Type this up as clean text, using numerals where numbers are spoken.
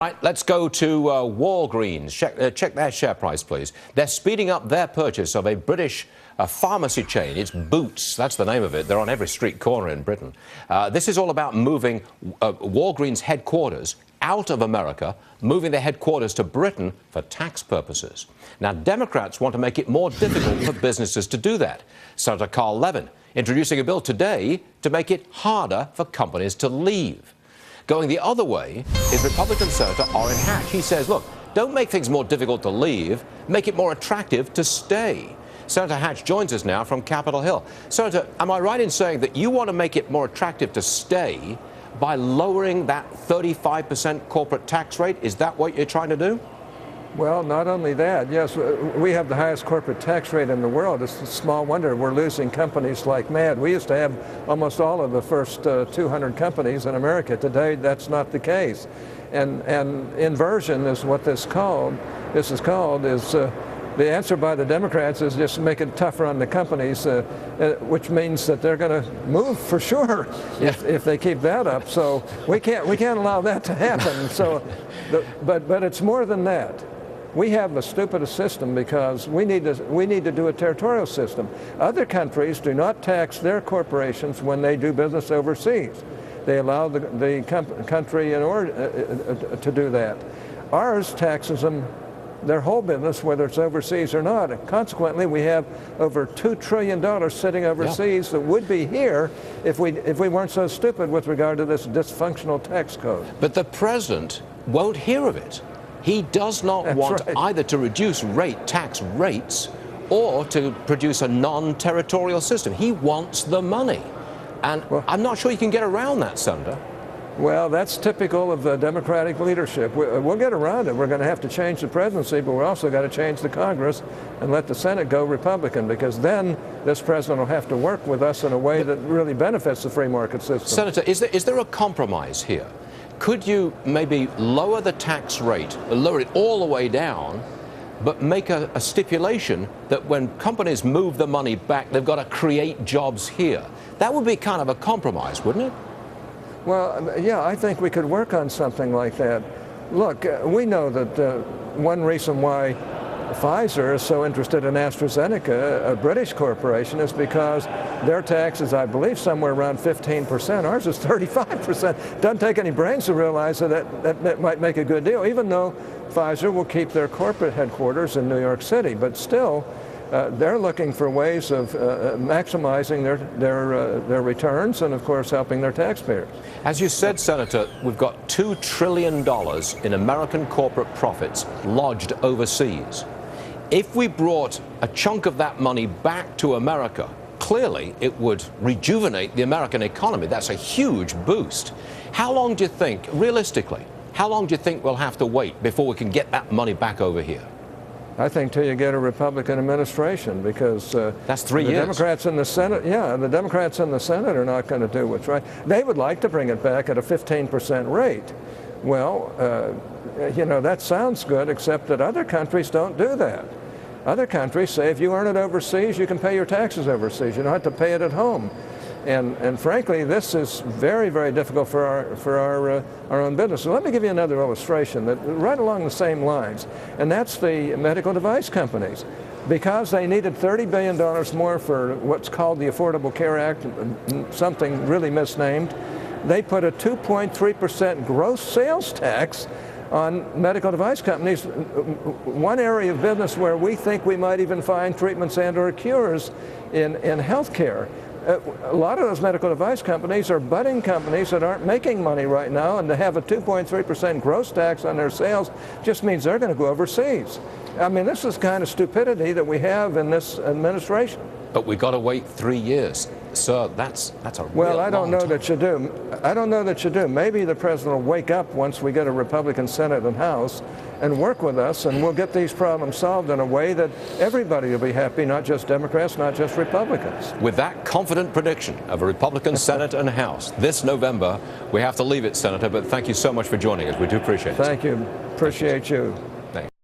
Right, let's go to Walgreens. Check their share price, please. They're speeding up their purchase of a British pharmacy chain. It's Boots. That's the name of it. They're on every street corner in Britain. This is all about moving Walgreens headquarters out of America, moving their headquarters to Britain for tax purposes. Now, Democrats want to make it more difficult for businesses to do that. Senator Carl Levin introducing a bill today to make it harder for companies to leave. Going the other way is Republican Senator Orrin Hatch. He says, look, don't make things more difficult to leave, make it more attractive to stay. Senator Hatch joins us now from Capitol Hill. Senator, am I right in saying that you want to make it more attractive to stay by lowering that 35% corporate tax rate? Is that what you're trying to do? Well, not only that, yes, we have the highest corporate tax rate in the world. It's a small wonder we're losing companies like mad. We used to have almost all of the first 200 companies in America. Today, that's not the case. And inversion is what this is called. The answer by the Democrats is just make it tougher on the companies, which means that they're going to move for sure if they keep that up. So we can't allow that to happen. So, but it's more than that. We have the stupidest system because we need to do a territorial system. Other countries do not tax their corporations when they do business overseas. They allow the country in order to do that. Ours taxes them their whole business, whether it's overseas or not. And consequently, we have over $2 trillion sitting overseas that would be here if we weren't so stupid with regard to this dysfunctional tax code. But the president won't hear of it. He does not want either to reduce tax rates or to produce a non-territorial system. He wants the money. And I'm not sure you can get around that, Senator. Well, that's typical of the Democratic leadership. We'll get around it. We're going to have to change the presidency, but we're also got to change the Congress and let the Senate go Republican, because then this president will have to work with us in a way that really benefits the free market system. Senator, is there a compromise here? Could you maybe lower the tax rate, lower it all the way down, but make a stipulation that when companies move the money back, they've got to create jobs here? That would be kind of a compromise, wouldn't it? Well, yeah, I think we could work on something like that. Look, we know that one reason why Pfizer is so interested in AstraZeneca, a British corporation, is because their tax is, I believe, somewhere around 15%. Ours is 35%. Doesn't take any brains to realize that might make a good deal, even though Pfizer will keep their corporate headquarters in New York City. But still, they're looking for ways of maximizing their returns and, of course, helping their taxpayers. As you said, Senator, we've got $2 trillion in American corporate profits lodged overseas. If we brought a chunk of that money back to America, clearly it would rejuvenate the American economy. That's a huge boost. How long do you think, realistically, how long do you think we'll have to wait before we can get that money back over here? I think till you get a Republican administration, because that's 3 years. The Democrats in the Senate, the Democrats in the Senate are not going to do what's right. They would like to bring it back at a 15% rate. Well, that sounds good, except that other countries don't do that. Other countries say if you earn it overseas, you can pay your taxes overseas. You don't have to pay it at home. And frankly, this is very, very difficult for our own business. So let me give you another illustration that right along the same lines, and that's the medical device companies. Because they needed $30 billion more for what's called the Affordable Care Act, something really misnamed, they put a 2.3% gross sales tax on medical device companies, one area of business where we think we might even find treatments and/or cures in health care. A lot of those medical device companies are budding companies that aren't making money right now, and to have a 2.3% gross tax on their sales just means they're going to go overseas. I mean, this is the kind of stupidity that we have in this administration. But we've got to wait 3 years. Sir, that's a real Well, I don't know time. that you do. I don't know that you do. Maybe the president will wake up once we get a Republican Senate and House and work with us, and we'll get these problems solved in a way that everybody will be happy, not just Democrats, not just Republicans. With that confident prediction of a Republican Senate and House this November, we have to leave it, Senator, but thank you so much for joining us. We do appreciate it. Thank you. Appreciate you.